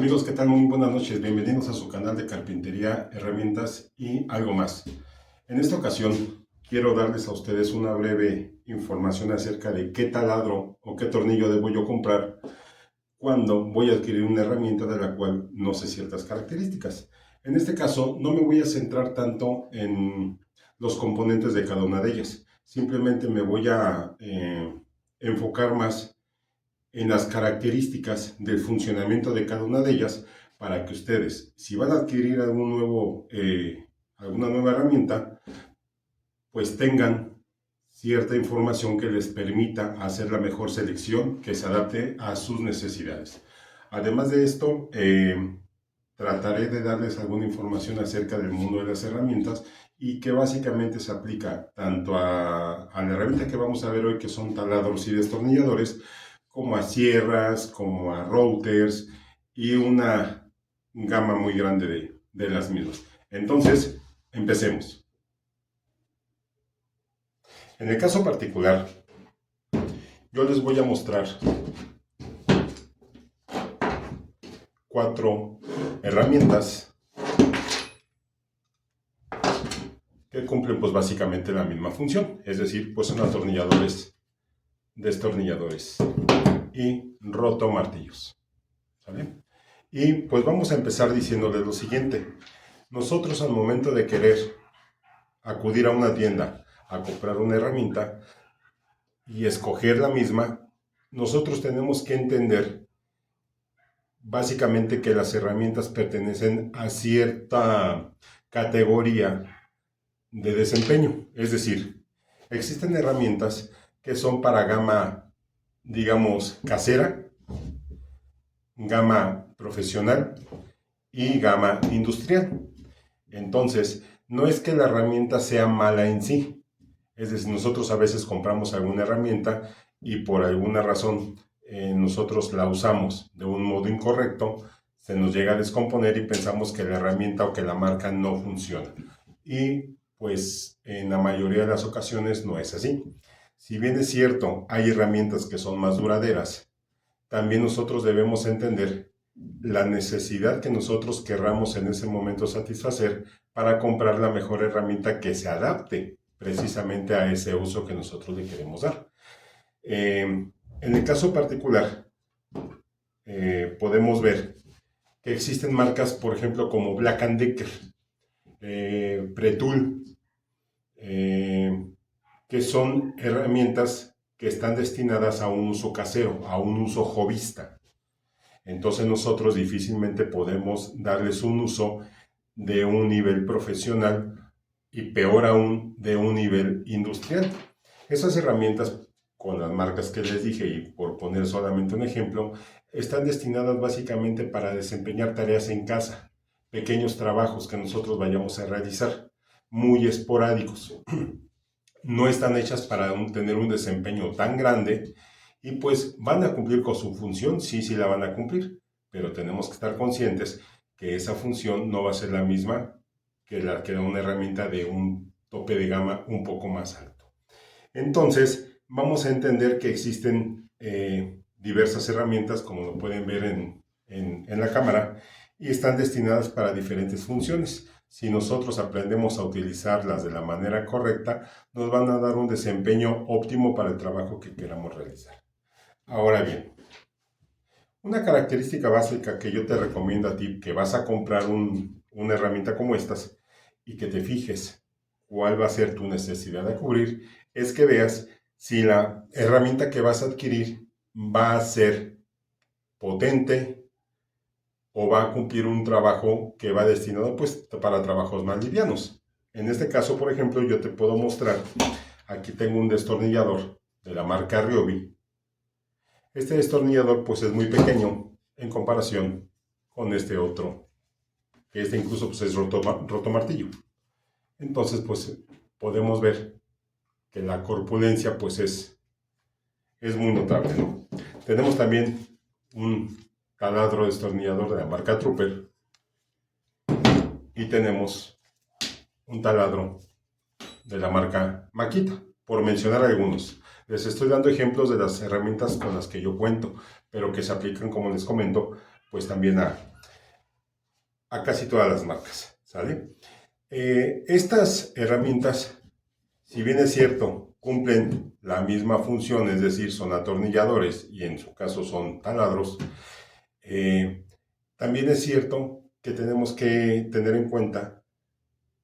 Amigos, ¿qué tal? Muy buenas noches. Bienvenidos a su canal de carpintería, herramientas y algo más. En esta ocasión quiero darles a ustedes una breve información acerca de qué taladro o qué tornillo debo yo comprar cuando voy a adquirir una herramienta de la cual no sé ciertas características. En este caso no me voy a centrar tanto en los componentes de cada una de ellas. Simplemente me voy a enfocar más en las características del funcionamiento de cada una de ellas para que ustedes, si van a adquirir alguna nueva herramienta, pues tengan cierta información que les permita hacer la mejor selección que se adapte a sus necesidades. Además de esto, trataré de darles alguna información acerca del mundo de las herramientas y que básicamente se aplica tanto a la herramienta que vamos a ver hoy, que son taladros y destornilladores, como a sierras, como a routers y una gama muy grande de las mismas. Entonces, empecemos. En el caso particular, yo les voy a mostrar 4 herramientas que cumplen pues básicamente la misma función, es decir, pues son atornilladores, destornilladores y rotomartillos, ¿sale? Y pues vamos a empezar diciéndoles lo siguiente. Nosotros al momento de querer acudir a una tienda a comprar una herramienta y escoger la misma, nosotros tenemos que entender básicamente que las herramientas pertenecen a cierta categoría de desempeño. Es decir, existen herramientas que son para gama, digamos, casera, gama profesional y gama industrial. Entonces, no es que la herramienta sea mala en sí. Es decir, nosotros a veces compramos alguna herramienta y por alguna razón nosotros la usamos de un modo incorrecto, se nos llega a descomponer y pensamos que la herramienta o que la marca no funciona. Y pues en la mayoría de las ocasiones no es así. Si bien es cierto, hay herramientas que son más duraderas, también nosotros debemos entender la necesidad que nosotros querramos en ese momento satisfacer para comprar la mejor herramienta que se adapte precisamente a ese uso que nosotros le queremos dar. En el caso particular, podemos ver que existen marcas, por ejemplo, como Black & Decker, Pretul, que son herramientas que están destinadas a un uso casero, a un uso hobbyista. Entonces nosotros difícilmente podemos darles un uso de un nivel profesional y peor aún de un nivel industrial. Esas herramientas, con las marcas que les dije y por poner solamente un ejemplo, están destinadas básicamente para desempeñar tareas en casa, pequeños trabajos que nosotros vayamos a realizar, muy esporádicos. No están hechas para tener un desempeño tan grande y pues van a cumplir con su función, sí la van a cumplir, pero tenemos que estar conscientes que esa función no va a ser la misma que la que da una herramienta de un tope de gama un poco más alto. Entonces, vamos a entender que existen diversas herramientas, como lo pueden ver en la cámara, y están destinadas para diferentes funciones. Si nosotros aprendemos a utilizarlas de la manera correcta, nos van a dar un desempeño óptimo para el trabajo que queramos realizar. Ahora bien, una característica básica que yo te recomiendo a ti, que vas a comprar una herramienta como estas y que te fijes cuál va a ser tu necesidad de cubrir, es que veas si la herramienta que vas a adquirir va a ser potente o va a cumplir un trabajo que va destinado pues para trabajos más livianos. En este caso, por ejemplo, yo te puedo mostrar, aquí tengo un destornillador de la marca Ryobi. Este destornillador pues es muy pequeño en comparación con este otro, que este incluso pues es rotomartillo. Entonces pues podemos ver que la corpulencia pues es muy notable, ¿no? Tenemos también un taladro destornillador de la marca Trooper y tenemos un taladro de la marca Makita, por mencionar algunos. Les estoy dando ejemplos de las herramientas con las que yo cuento, pero que se aplican, como les comento, pues también a a casi todas las marcas, ¿sale? Estas herramientas, si bien es cierto, cumplen la misma función, es decir, son atornilladores y en su caso son taladros, también es cierto que tenemos que tener en cuenta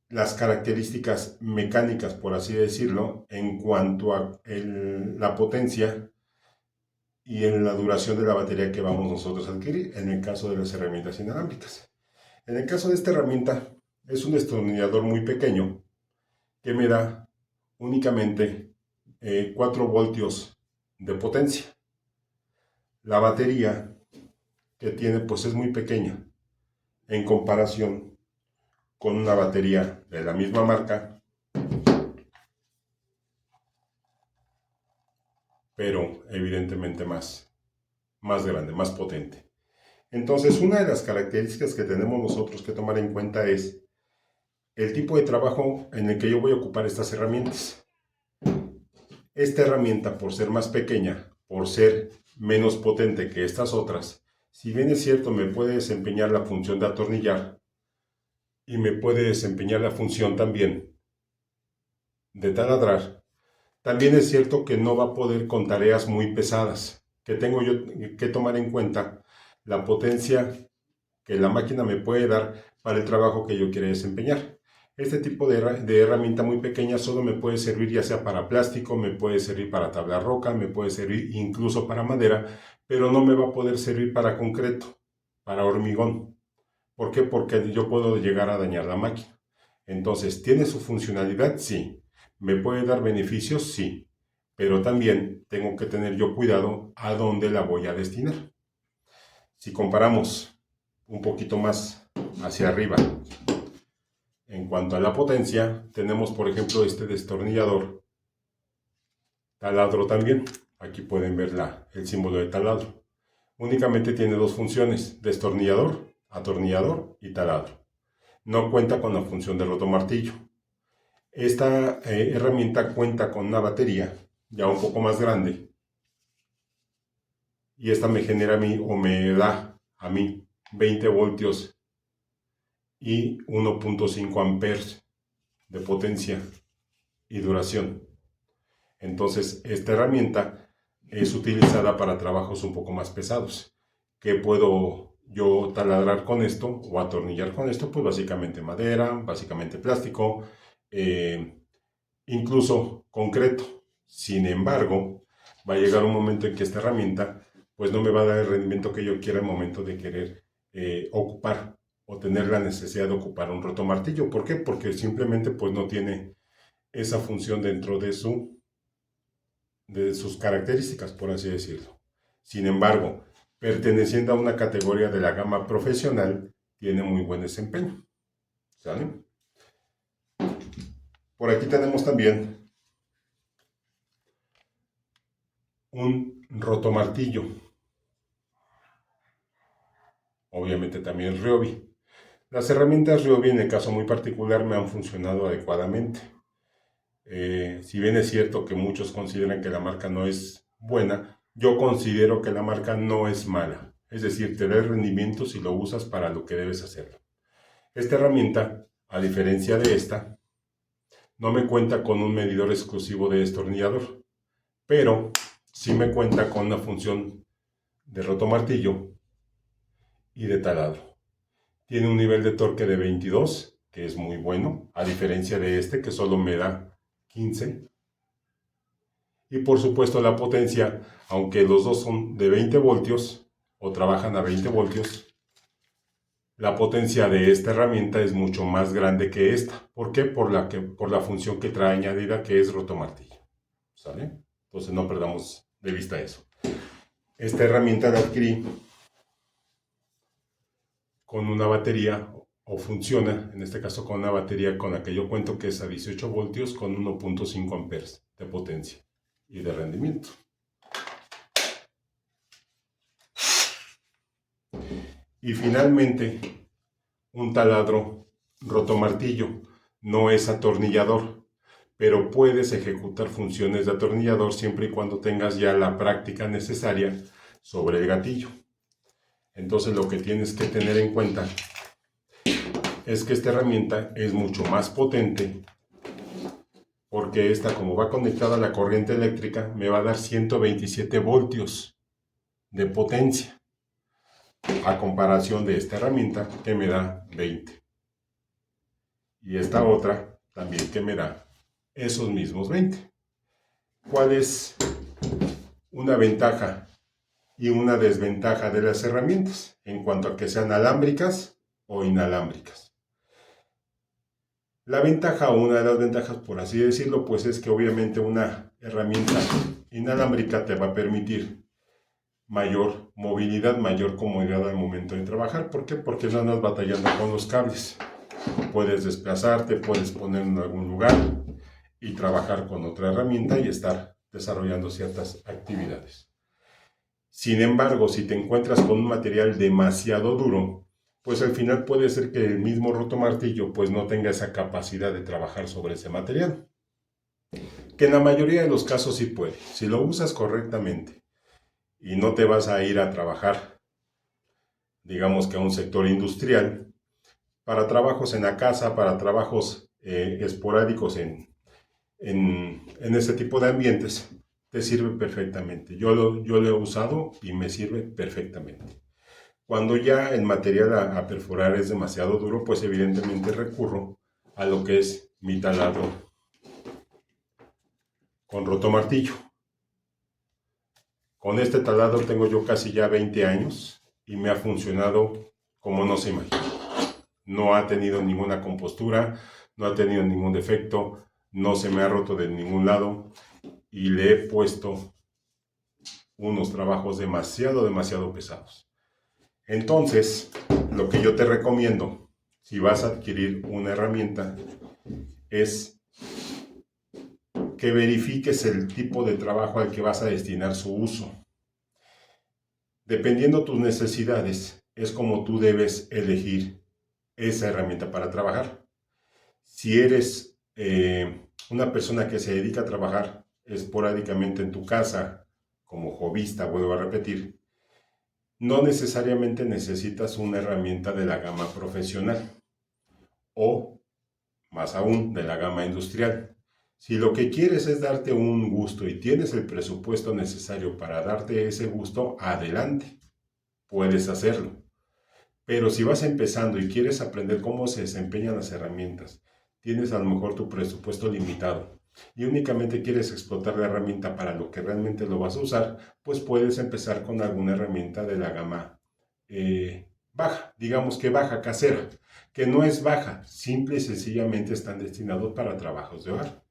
las características mecánicas, por así decirlo, en cuanto a la potencia y en la duración de la batería que vamos nosotros a adquirir, en el caso de las herramientas inalámbricas. En el caso de esta herramienta, es un destornillador muy pequeño que me da únicamente 4 voltios de potencia. La batería que tiene pues es muy pequeña en comparación con una batería de la misma marca, pero evidentemente más grande, más potente. Entonces, una de las características que tenemos nosotros que tomar en cuenta es el tipo de trabajo en el que yo voy a ocupar estas herramientas. Esta herramienta, por ser más pequeña, por ser menos potente que estas otras, si bien es cierto me puede desempeñar la función de atornillar y me puede desempeñar la función también de taladrar, también es cierto que no va a poder con tareas muy pesadas, que tengo yo que tomar en cuenta la potencia que la máquina me puede dar para el trabajo que yo quiera desempeñar. Este tipo de herramienta muy pequeña solo me puede servir ya sea para plástico, me puede servir para tabla roca, me puede servir incluso para madera, pero no me va a poder servir para concreto, para hormigón. ¿Por qué? Porque yo puedo llegar a dañar la máquina. Entonces, ¿tiene su funcionalidad? Sí. ¿Me puede dar beneficios? Sí. Pero también tengo que tener yo cuidado a dónde la voy a destinar. Si comparamos un poquito más hacia arriba, en cuanto a la potencia, tenemos por ejemplo este destornillador, taladro también. Aquí pueden ver el símbolo de taladro. Únicamente tiene 2 funciones, destornillador, atornillador y taladro. No cuenta con la función de rotomartillo. Esta herramienta cuenta con una batería ya un poco más grande y esta me genera a mí, o me da a mí, 20 voltios y 1.5 amperes de potencia y duración. Entonces, esta herramienta es utilizada para trabajos un poco más pesados. ¿Qué puedo yo taladrar con esto o atornillar con esto? Pues básicamente madera, básicamente plástico, incluso concreto. Sin embargo, va a llegar un momento en que esta herramienta pues no me va a dar el rendimiento que yo quiera al momento de querer ocupar o tener la necesidad de ocupar un rotomartillo. ¿Por qué? Porque simplemente pues no tiene esa función dentro de sus características, por así decirlo. Sin embargo, perteneciendo a una categoría de la gama profesional, tiene muy buen desempeño. ¿Sale? Por aquí tenemos también un rotomartillo. Obviamente también Ryobi. Las herramientas Ryobi en el caso muy particular me han funcionado adecuadamente. Si bien es cierto que muchos consideran que la marca no es buena, yo considero que la marca no es mala. Es decir, te da el rendimiento si lo usas para lo que debes hacerlo. Esta herramienta, a diferencia de esta, no me cuenta con un medidor exclusivo de destornillador, pero sí me cuenta con una función de rotomartillo y de taladro. Tiene un nivel de torque de 22, que es muy bueno, a diferencia de este que solo me da 15. Y por supuesto la potencia, aunque los dos son de 20 voltios o trabajan a 20 voltios, la potencia de esta herramienta es mucho más grande que esta. ¿Por qué? Por la función que trae añadida, que es rotomartillo. ¿Sale? Entonces no perdamos de vista eso. Esta herramienta la adquirí con una batería, o funciona, en este caso con una batería con la que yo cuento, que es a 18 voltios con 1.5 amperes de potencia y de rendimiento. Y finalmente, un taladro rotomartillo. No es atornillador, pero puedes ejecutar funciones de atornillador siempre y cuando tengas ya la práctica necesaria sobre el gatillo. Entonces lo que tienes que tener en cuenta es que esta herramienta es mucho más potente, porque esta, como va conectada a la corriente eléctrica, me va a dar 127 voltios de potencia, a comparación de esta herramienta que me da 20. Y esta otra también que me da esos mismos 20. ¿Cuál es una ventaja y una desventaja de las herramientas en cuanto a que sean alámbricas o inalámbricas? La ventaja, o una de las ventajas, por así decirlo, pues es que obviamente una herramienta inalámbrica te va a permitir mayor movilidad, mayor comodidad al momento de trabajar. ¿Por qué? Porque no andas batallando con los cables. Puedes desplazarte, puedes ponerlo en algún lugar y trabajar con otra herramienta y estar desarrollando ciertas actividades. Sin embargo, si te encuentras con un material demasiado duro, pues al final puede ser que el mismo rotomartillo pues no tenga esa capacidad de trabajar sobre ese material. Que en la mayoría de los casos sí puede. Si lo usas correctamente y no te vas a ir a trabajar, digamos que a un sector industrial, para trabajos en la casa, para trabajos esporádicos en ese tipo de ambientes, te sirve perfectamente. Yo lo he usado y me sirve perfectamente. Cuando ya el material a perforar es demasiado duro, pues evidentemente recurro a lo que es mi taladro con rotomartillo. Con este taladro tengo yo casi ya 20 años y me ha funcionado como no se imagina. No ha tenido ninguna compostura, no ha tenido ningún defecto, no se me ha roto de ningún lado y le he puesto unos trabajos demasiado pesados. Entonces, lo que yo te recomiendo, si vas a adquirir una herramienta, es que verifiques el tipo de trabajo al que vas a destinar su uso. Dependiendo tus necesidades, es como tú debes elegir esa herramienta para trabajar. Si eres una persona que se dedica a trabajar esporádicamente en tu casa, como hobbyista, vuelvo a repetir, no necesariamente necesitas una herramienta de la gama profesional o, más aún, de la gama industrial. Si lo que quieres es darte un gusto y tienes el presupuesto necesario para darte ese gusto, adelante, puedes hacerlo. Pero si vas empezando y quieres aprender cómo se desempeñan las herramientas, tienes a lo mejor tu presupuesto limitado y únicamente quieres explotar la herramienta para lo que realmente lo vas a usar, pues puedes empezar con alguna herramienta de la gama baja, digamos que baja, casera, que no es baja, simple y sencillamente están destinados para trabajos de hogar.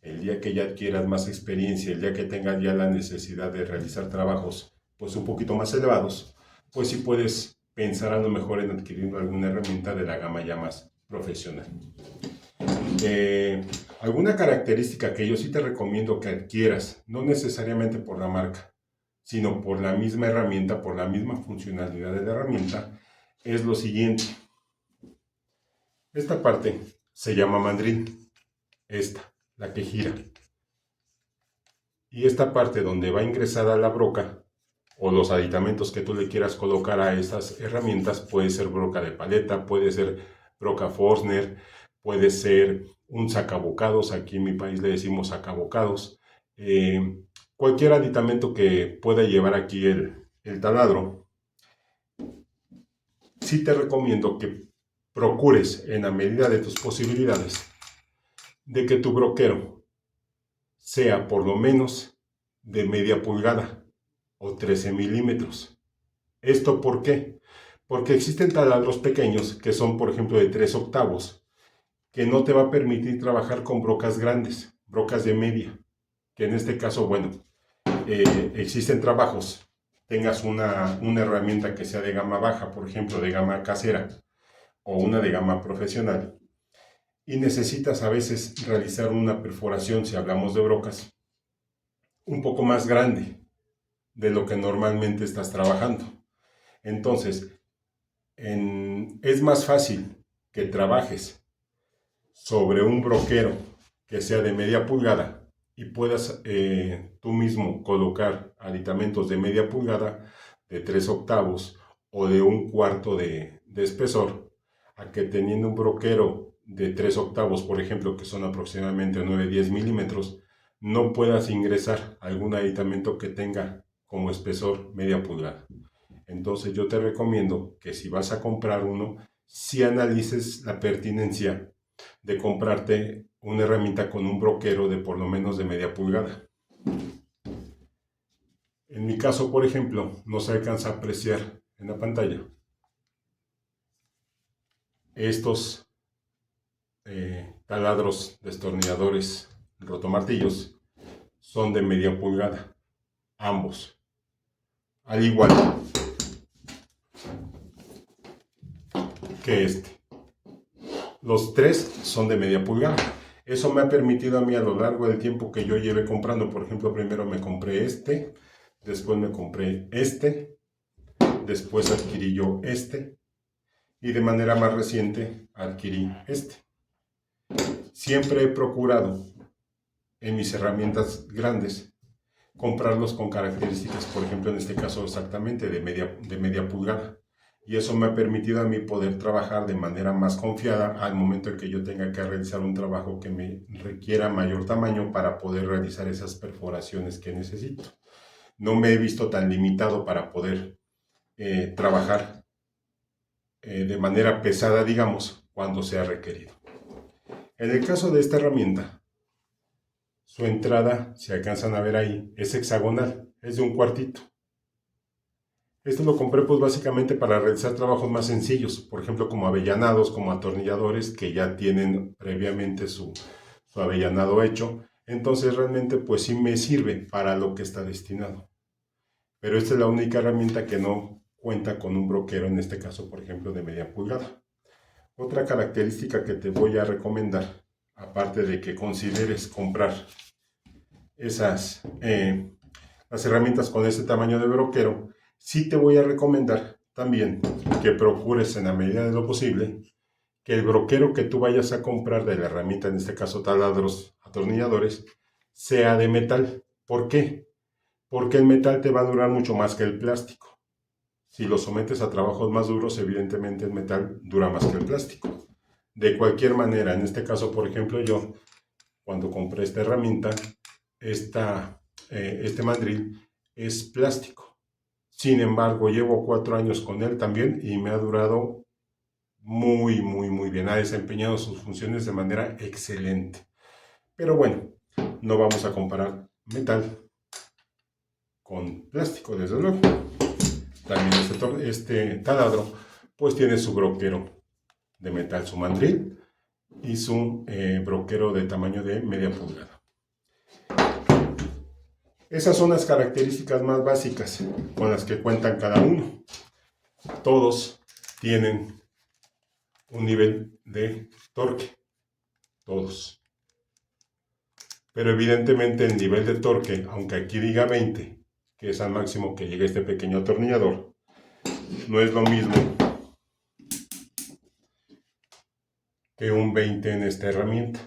El día que ya adquieras más experiencia, el día que tengas ya la necesidad de realizar trabajos pues un poquito más elevados, pues sí puedes pensar a lo mejor en adquirir alguna herramienta de la gama ya más profesional. Alguna característica que yo sí te recomiendo que adquieras, no necesariamente por la marca, sino por la misma herramienta, por la misma funcionalidad de la herramienta, es lo siguiente. Esta parte se llama mandril, la que gira. Y esta parte donde va ingresada la broca o los aditamentos que tú le quieras colocar a estas herramientas, puede ser broca de paleta, puede ser broca Forstner, puede ser un sacabocados, aquí en mi país le decimos sacabocados, cualquier aditamento que pueda llevar aquí el taladro. Sí te recomiendo que procures en la medida de tus posibilidades de que tu broquero sea por lo menos de media pulgada o 13 milímetros. ¿Esto por qué? Porque existen taladros pequeños que son, por ejemplo, de 3 octavos, que no te va a permitir trabajar con brocas grandes, brocas de media, que en este caso, bueno, existen trabajos, tengas una herramienta que sea de gama baja, por ejemplo, de gama casera, o una de gama profesional, y necesitas a veces realizar una perforación, si hablamos de brocas, un poco más grande de lo que normalmente estás trabajando. Entonces, es más fácil que trabajes sobre un broquero que sea de media pulgada y puedas tú mismo colocar aditamentos de media pulgada, de 3 octavos o de 1/4 de espesor, a que teniendo un broquero de 3 octavos, por ejemplo, que son aproximadamente 9-10 milímetros, no puedas ingresar algún aditamento que tenga como espesor media pulgada. Entonces yo te recomiendo que si vas a comprar uno, si analices la pertinencia de comprarte una herramienta con un broquero de por lo menos de media pulgada. En mi caso, por ejemplo, no se alcanza a apreciar en la pantalla estos taladros destornilladores rotomartillos son de media pulgada, ambos, al igual que este. Los tres son de media pulgada. Eso me ha permitido a mí a lo largo del tiempo que yo llevé comprando, por ejemplo, primero me compré este, después me compré este, después adquirí yo este y de manera más reciente adquirí este. Siempre he procurado en mis herramientas grandes comprarlos con características, por ejemplo, en este caso exactamente de media pulgada. Y eso me ha permitido a mí poder trabajar de manera más confiada al momento en que yo tenga que realizar un trabajo que me requiera mayor tamaño para poder realizar esas perforaciones que necesito. No me he visto tan limitado para poder trabajar de manera pesada, digamos, cuando sea requerido. En el caso de esta herramienta, su entrada, si alcanzan a ver ahí, es hexagonal, es de un cuartito. Esto lo compré pues básicamente para realizar trabajos más sencillos, por ejemplo como avellanados, como atornilladores que ya tienen previamente su avellanado hecho. Entonces realmente pues sí me sirve para lo que está destinado. Pero esta es la única herramienta que no cuenta con un broquero, en este caso por ejemplo de media pulgada. Otra característica que te voy a recomendar, aparte de que consideres comprar las herramientas con este tamaño de broquero, sí te voy a recomendar también que procures en la medida de lo posible que el broquero que tú vayas a comprar de la herramienta, en este caso taladros, atornilladores, sea de metal. ¿Por qué? Porque el metal te va a durar mucho más que el plástico. Si lo sometes a trabajos más duros, evidentemente el metal dura más que el plástico. De cualquier manera, en este caso, por ejemplo, yo, cuando compré esta herramienta, este mandril es plástico. Sin embargo, llevo 4 años con él también y me ha durado muy, muy, muy bien. Ha desempeñado sus funciones de manera excelente. Pero bueno, no vamos a comparar metal con plástico, desde luego. También este taladro, pues tiene su broquero de metal, su mandril, y su broquero de tamaño de media pulgada. Esas son las características más básicas con las que cuentan cada uno. Todos tienen un nivel de torque, todos. Pero evidentemente el nivel de torque, aunque aquí diga 20, que es al máximo que llega este pequeño atornillador, no es lo mismo que un 20 en esta herramienta,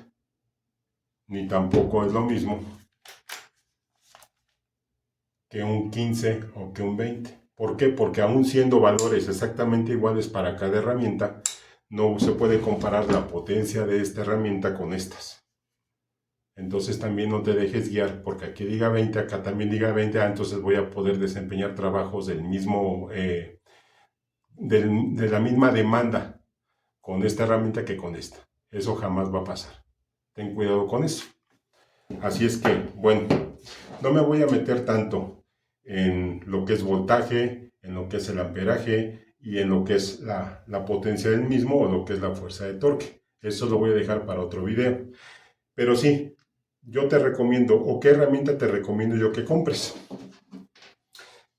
ni tampoco es lo mismo que un 15 o que un 20. ¿Por qué? Porque aún siendo valores exactamente iguales para cada herramienta, no se puede comparar la potencia de esta herramienta con estas. Entonces también no te dejes guiar, porque aquí diga 20, acá también diga 20, entonces voy a poder desempeñar trabajos del mismo, de la misma demanda con esta herramienta que con esta. Eso jamás va a pasar. Ten cuidado con eso. Así es que, bueno, no me voy a meter tanto en lo que es voltaje, en lo que es el amperaje y en lo que es la potencia del mismo o lo que es la fuerza de torque. Eso lo voy a dejar para otro video. Pero sí, yo te recomiendo, o qué herramienta te recomiendo yo que compres.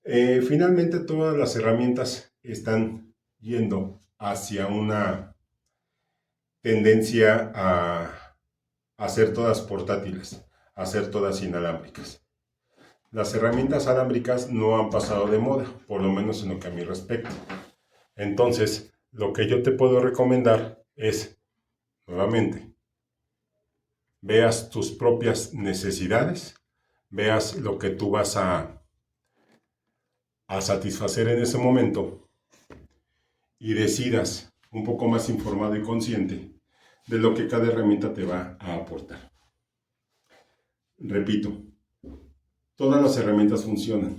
Finalmente todas las herramientas están yendo hacia una tendencia a ser todas portátiles, a ser todas inalámbricas. Las herramientas alámbricas no han pasado de moda, por lo menos en lo que a mí respecta. Entonces, lo que yo te puedo recomendar es, nuevamente, veas tus propias necesidades, veas lo que tú vas a satisfacer en ese momento y decidas un poco más informado y consciente de lo que cada herramienta te va a aportar. Repito, todas las herramientas funcionan.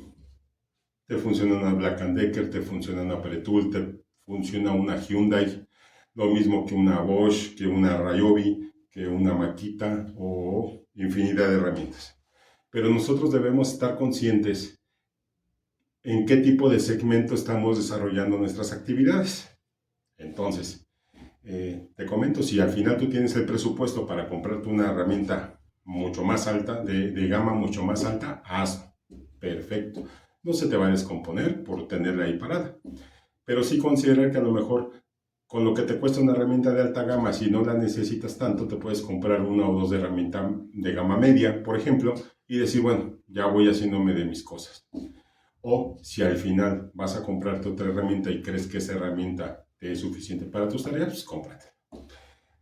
Te funciona una Black & Decker, te funciona una Pretul, te funciona una Hyundai, lo mismo que una Bosch, que una Ryobi, que una Makita o infinidad de herramientas. Pero nosotros debemos estar conscientes en qué tipo de segmento estamos desarrollando nuestras actividades. Entonces, te comento, si al final tú tienes el presupuesto para comprarte una herramienta mucho más alta, de gama mucho más alta, hazlo. Perfecto. No se te va a descomponer por tenerla ahí parada. Pero sí considera que a lo mejor con lo que te cuesta una herramienta de alta gama, si no la necesitas tanto, te puedes comprar una o dos de herramienta de gama media, por ejemplo, y decir, bueno, ya voy haciéndome de mis cosas. O si al final vas a comprarte otra herramienta y crees que esa herramienta te es suficiente para tus tareas, pues cómprate.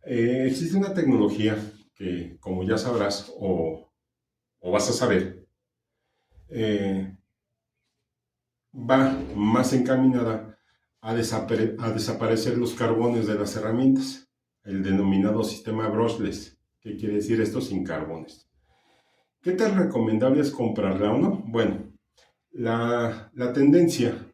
Existe una tecnología que, como ya sabrás o vas a saber, va más encaminada a desaparecer los carbones de las herramientas, el denominado sistema brushless. ¿Qué quiere decir esto? Sin carbones. ¿Qué tan recomendable es comprarla o no? Bueno, la tendencia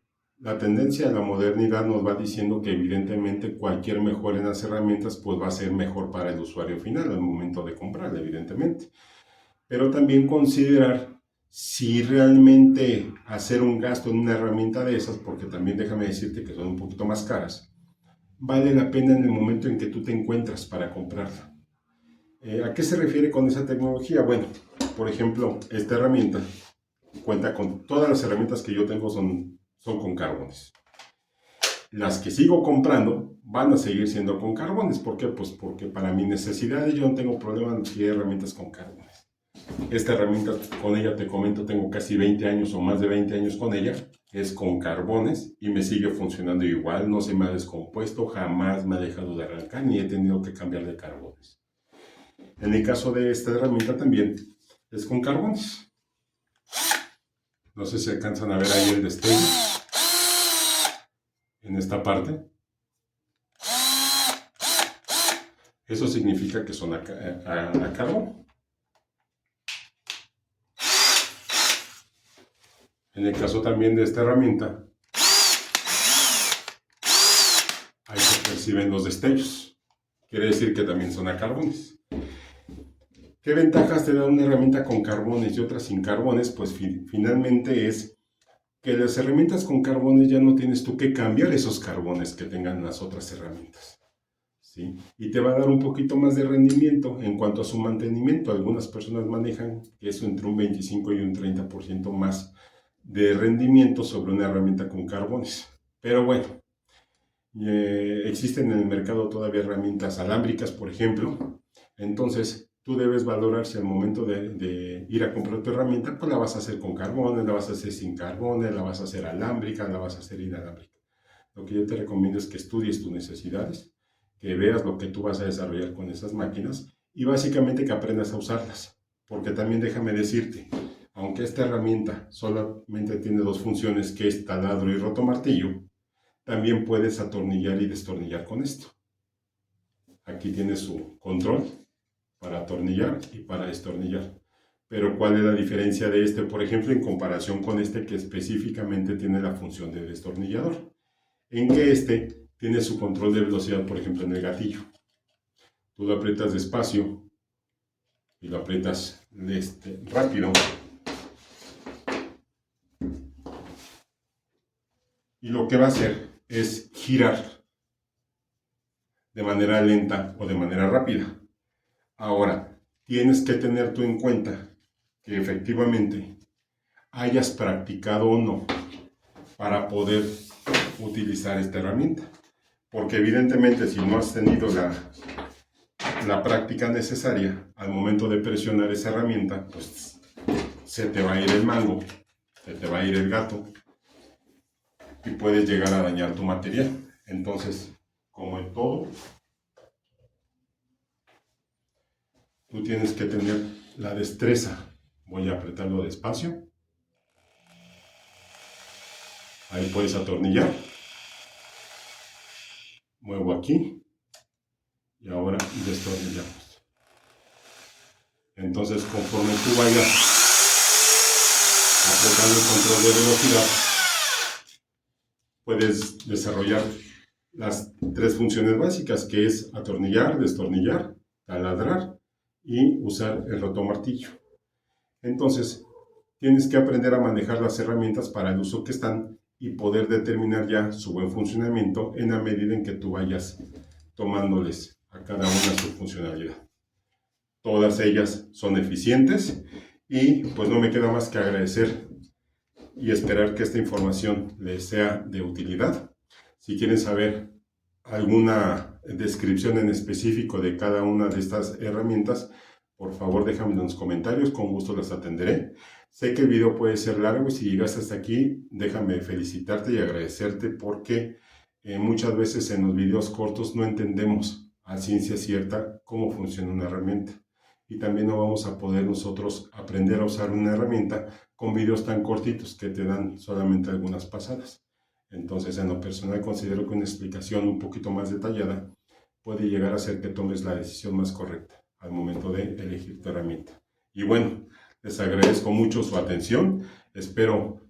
a la modernidad nos va diciendo que evidentemente cualquier mejora en las herramientas pues va a ser mejor para el usuario final al momento de comprarla, evidentemente. Pero también considerar si realmente hacer un gasto en una herramienta de esas, porque también déjame decirte que son un poquito más caras, vale la pena en el momento en que tú te encuentras para comprarla. ¿A qué se refiere con esa tecnología? Bueno, por ejemplo, esta herramienta cuenta con todas las herramientas que yo tengo son con carbones. Las que sigo comprando van a seguir siendo con carbones. ¿Por qué? Pues porque para mis necesidades yo no tengo problema en adquirir herramientas con carbones. Esta herramienta, con ella te comento, tengo casi 20 años o más de 20 años con ella. Es con carbones y me sigue funcionando igual. No se me ha descompuesto, jamás me ha dejado de arrancar ni he tenido que cambiar de carbones. En el caso de esta herramienta también es con carbones. No sé si alcanzan a ver ahí el destello en esta parte. Eso significa que son a carbón. En el caso también de esta herramienta, ahí se perciben los destellos. Quiere decir que también son a carbones. ¿Qué ventajas te da una herramienta con carbones y otra sin carbones? Pues finalmente es que las herramientas con carbones ya no tienes tú que cambiar esos carbones que tengan las otras herramientas, ¿sí? Y te va a dar un poquito más de rendimiento en cuanto a su mantenimiento. Algunas personas manejan eso entre un 25 y un 30% más de rendimiento sobre una herramienta con carbones. Pero bueno, existen en el mercado todavía herramientas alámbricas, por ejemplo. Entonces, tú debes valorar si al momento de ir a comprar tu herramienta, pues la vas a hacer con carbones, la vas a hacer sin carbones, la vas a hacer alámbrica, la vas a hacer inalámbrica. Lo que yo te recomiendo es que estudies tus necesidades, que veas lo que tú vas a desarrollar con esas máquinas y básicamente que aprendas a usarlas. Porque también déjame decirte, aunque esta herramienta solamente tiene dos funciones, que es taladro y rotomartillo, también puedes atornillar y destornillar con esto. Aquí tienes su control para atornillar y para destornillar. Pero ¿cuál es la diferencia de este, por ejemplo, en comparación con este que específicamente tiene la función de destornillador? En que este tiene su control de velocidad, por ejemplo, en el gatillo. Tú lo aprietas despacio y lo aprietas rápido. Y lo que va a hacer es girar de manera lenta o de manera rápida. Ahora, tienes que tener tú en cuenta que efectivamente hayas practicado o no para poder utilizar esta herramienta. Porque evidentemente si no has tenido la práctica necesaria al momento de presionar esa herramienta, pues se te va a ir el mango, se te va a ir el gato y puedes llegar a dañar tu material. Entonces, como en todo, tú tienes que tener la destreza. Voy a apretarlo despacio. Ahí puedes atornillar. muevo aquí y ahora destornillamos. Entonces, conforme tú vayas apretando el control de velocidad, puedes desarrollar las 3 funciones básicas, que es atornillar, destornillar, taladrar y usar el rotomartillo. Entonces, tienes que aprender a manejar las herramientas para el uso que están y poder determinar ya su buen funcionamiento en la medida en que tú vayas tomándoles a cada una su funcionalidad. Todas ellas son eficientes y pues no me queda más que agradecer y esperar que esta información les sea de utilidad. Si quieren saber alguna descripción en específico de cada una de estas herramientas, por favor déjame en los comentarios, con gusto las atenderé. Sé que el video puede ser largo y si llegaste hasta aquí, déjame felicitarte y agradecerte porque muchas veces en los videos cortos no entendemos a ciencia cierta cómo funciona una herramienta. Y también no vamos a poder nosotros aprender a usar una herramienta con videos tan cortitos que te dan solamente algunas pasadas. Entonces, en lo personal considero que una explicación un poquito más detallada puede llegar a hacer que tomes la decisión más correcta al momento de elegir tu herramienta. Y bueno, les agradezco mucho su atención. Espero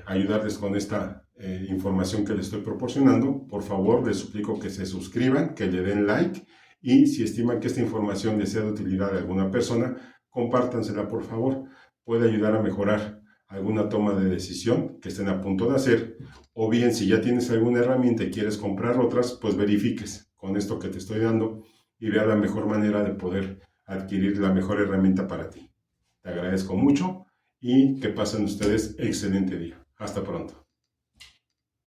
ayudarles con esta información que les estoy proporcionando. Por favor, les suplico que se suscriban, que le den like y si estiman que esta información les sea de utilidad a alguna persona, compártansela por favor. Puede ayudar a mejorar alguna toma de decisión que estén a punto de hacer, o bien si ya tienes alguna herramienta y quieres comprar otras, pues verifiques con esto que te estoy dando y vea la mejor manera de poder adquirir la mejor herramienta para ti. Te agradezco mucho y que pasen ustedes excelente día. Hasta pronto.